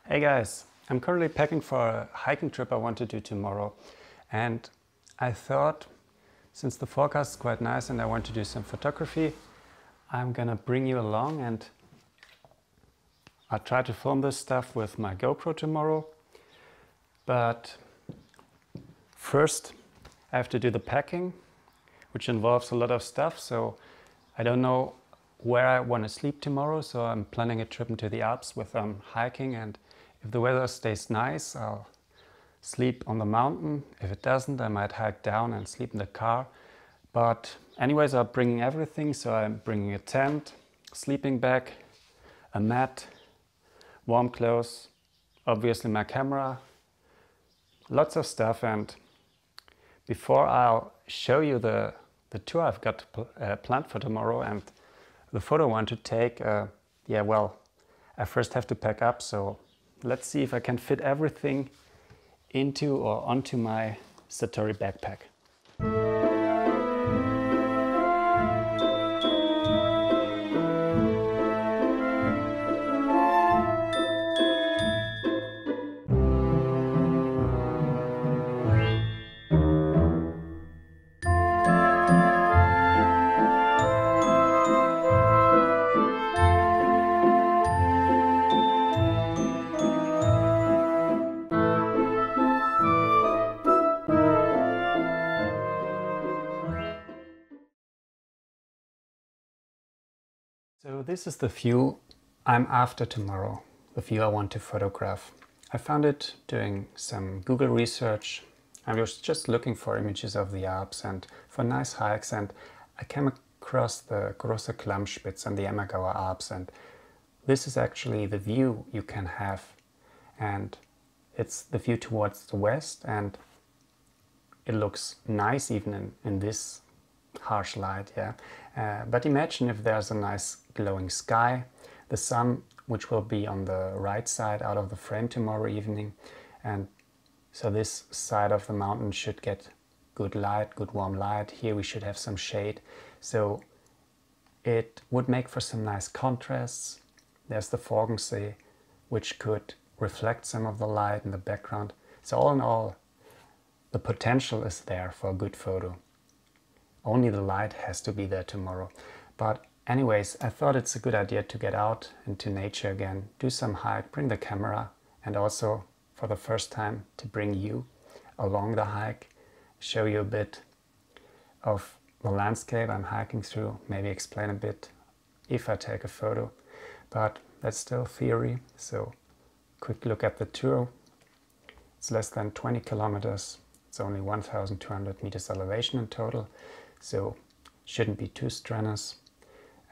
Hey guys, I'm currently packing for a hiking trip I want to do tomorrow, and I thought since the forecast is quite nice and I want to do some photography, I'm gonna bring you along and I'll try to film this stuff with my GoPro tomorrow. But first I have to do the packing, which involves a lot of stuff, so I don't know where I want to sleep tomorrow, so I'm planning a trip into the Alps with hiking, and if the weather stays nice, I'll sleep on the mountain. If it doesn't, I might hike down and sleep in the car. But anyways, I'm bringing everything, so I'm bringing a tent, sleeping bag, a mat, warm clothes, obviously my camera, lots of stuff. And before I'll show you the tour I've got planned for tomorrow and the photo I want to take, I first have to pack up, so let's see if I can fit everything into or onto my Satori backpack. So this is the view I'm after tomorrow, the view I want to photograph. I found it doing some Google research. I was just looking for images of the Alps and for nice hikes, and I came across the Große Klammspitze and the Alps, and this is actually the view you can have, and it's the view towards the west, and it looks nice even in this harsh light, but imagine if there's a nice glowing sky, the sun, which will be on the right side out of the frame tomorrow evening, and so this side of the mountain should get good light, good warm light. Here we should have some shade, so it would make for some nice contrasts. There's the Forgensee, which could reflect some of the light in the background. So all in all, the potential is there for a good photo. Only the light has to be there tomorrow. But anyways, I thought it's a good idea to get out into nature again, do some hike, bring the camera, and also for the first time to bring you along the hike, show you a bit of the landscape I'm hiking through, maybe explain a bit if I take a photo. But that's still theory, so quick look at the tour. It's less than 20 kilometers. It's only 1,200 meters elevation in total, so shouldn't be too strenuous.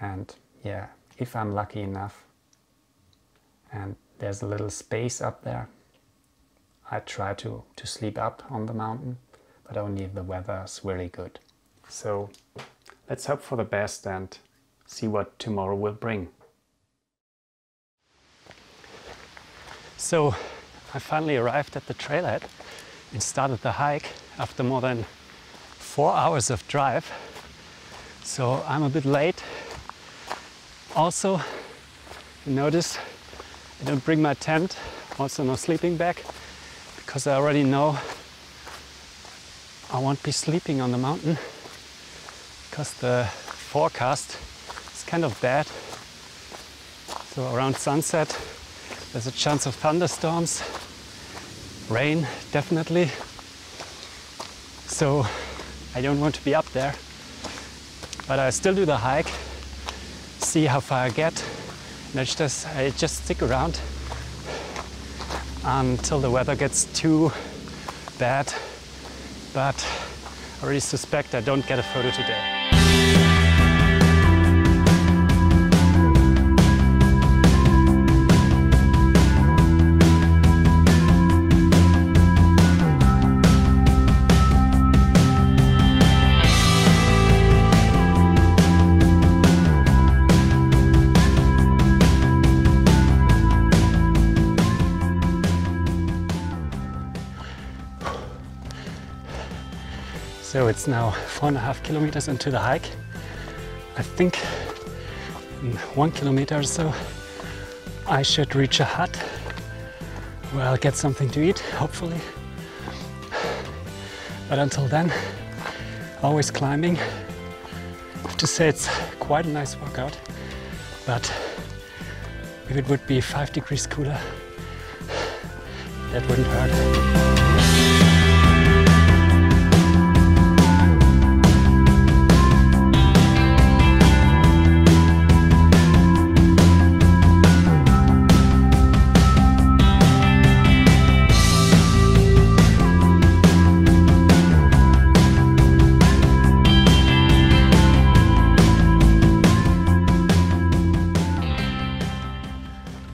And yeah, if I'm lucky enough and there's a little space up there, I try to sleep up on the mountain, but only if the weather is really good. So let's hope for the best and see what tomorrow will bring. So I finally arrived at the trailhead and started the hike after more than 4 hours of drive. So I'm a bit late. Also, you notice I don't bring my tent, also no sleeping bag, because I already know I won't be sleeping on the mountain because the forecast is kind of bad. So around sunset there's a chance of thunderstorms, rain definitely. So I don't want to be up there, but I still do the hike, see how far I get, and I just stick around until the weather gets too bad, but I already suspect I don't get a photo today. So it's now 4.5 kilometers into the hike. I think in 1 kilometer or so I should reach a hut well, get something to eat, hopefully. But until then, always climbing. I have to say it's quite a nice workout, but if it would be 5 degrees cooler, that wouldn't hurt.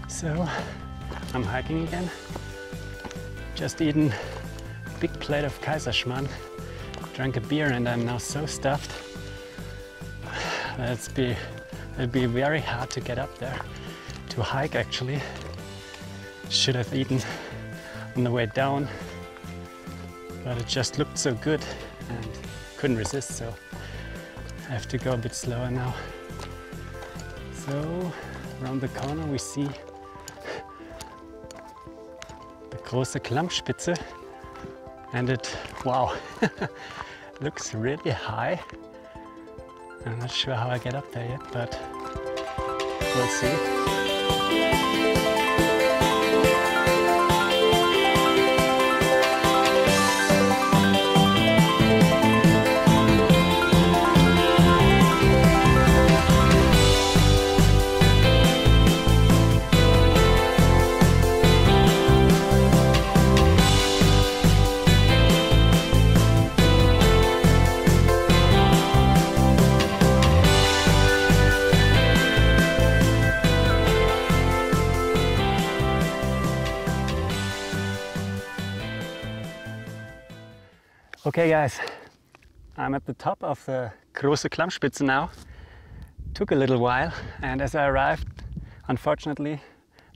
So, I'm hiking again. Just eaten a big plate of Kaiserschmarrn, drank a beer, and I'm now so stuffed. It'll be very hard to get up there, to hike actually. Should have eaten on the way down, but it just looked so good and couldn't resist, so I have to go a bit slower now. So, around the corner we see Große Klammspitze, and it, wow, looks really high. I'm not sure how I get up there yet, but we'll see. Okay guys, I'm at the top of the Große Klammspitze now. Took a little while, and as I arrived, unfortunately,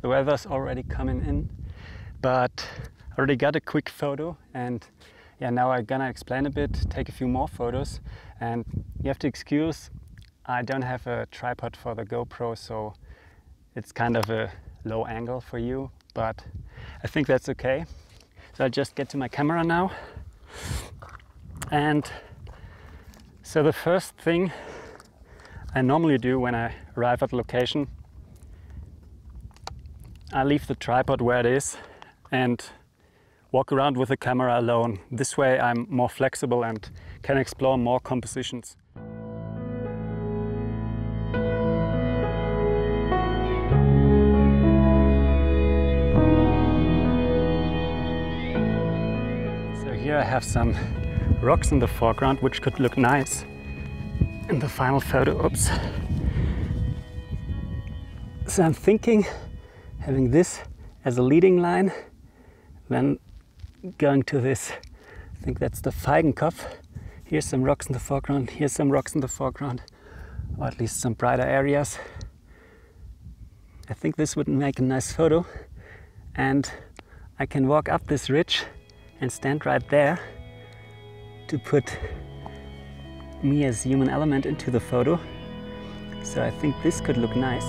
the weather's already coming in, but I already got a quick photo, and yeah, now I'm gonna explain a bit, take a few more photos, and you have to excuse, I don't have a tripod for the GoPro, so it's kind of a low angle for you, but I think that's okay. So I'll just get to my camera now. And so the first thing I normally do when I arrive at a location, I leave the tripod where it is and walk around with the camera alone. This way I'm more flexible and can explore more compositions. So here I have some rocks in the foreground, which could look nice in the final photo. Oops. So I'm thinking having this as a leading line, then going to this, I think that's the Feigenkopf. Here's some rocks in the foreground, here's some rocks in the foreground, or at least some brighter areas. I think this would make a nice photo, and I can walk up this ridge and stand right there to put me as human element into the photo. So I think this could look nice.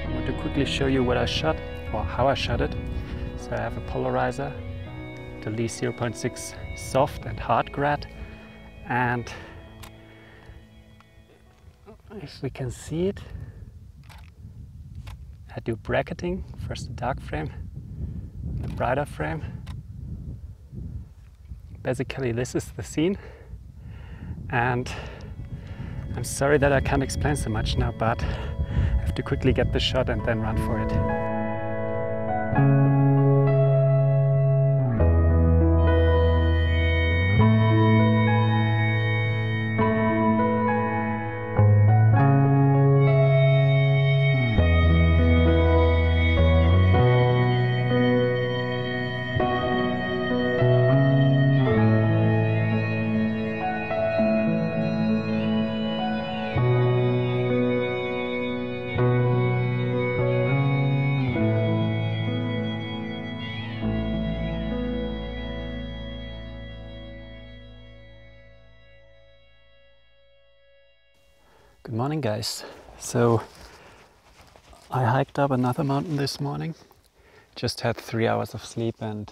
I want to quickly show you what I shot, or how I shot it. So I have a polarizer, the Lee 0.6 soft and hard grad, and if we can see it, I do bracketing, first the dark frame, the brighter frame. Basically this is the scene, and I'm sorry that I can't explain so much now, but I have to quickly get the shot and then run for it. Good morning guys. So I hiked up another mountain this morning. Just had 3 hours of sleep and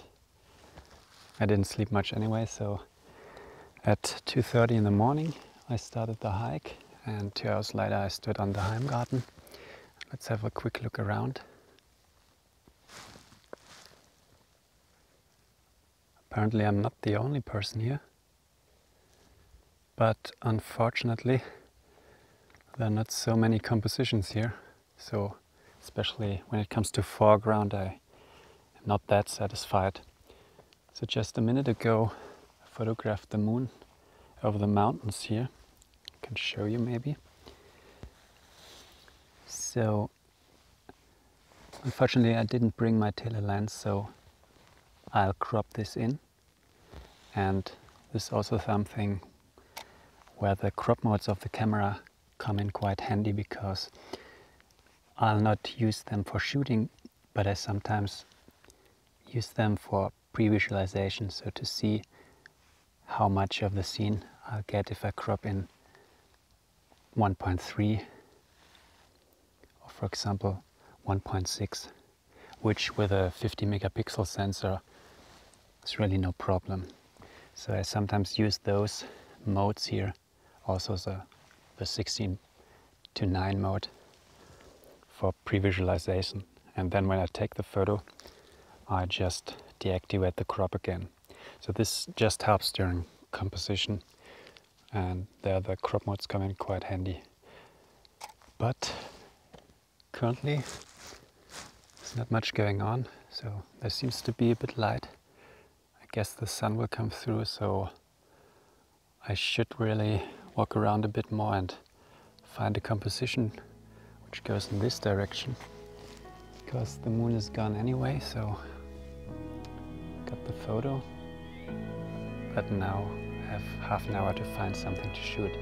I didn't sleep much anyway, so at 2:30 in the morning I started the hike and 2 hours later I stood on the Heimgarten. Let's have a quick look around. Apparently I'm not the only person here, but unfortunately there are not so many compositions here, so especially when it comes to foreground I am not that satisfied. So just a minute ago I photographed the moon over the mountains here. I can show you maybe. So unfortunately I didn't bring my telelens, so I'll crop this in. And this is also something where the crop modes of the camera come in quite handy, because I'll not use them for shooting, but I sometimes use them for pre-visualization, so to see how much of the scene I'll get if I crop in 1.3 or for example 1.6, which with a 50 megapixel sensor is really no problem. So I sometimes use those modes here, also the 16:9 mode for pre-visualization, and then when I take the photo I just deactivate the crop again. So this just helps during composition, and there the crop modes come in quite handy. But currently there's not much going on, so there seems to be a bit light. I guess the sun will come through, so I should really walk around a bit more and find a composition which goes in this direction, because the moon is gone anyway. So got the photo, but now I have half an hour to find something to shoot.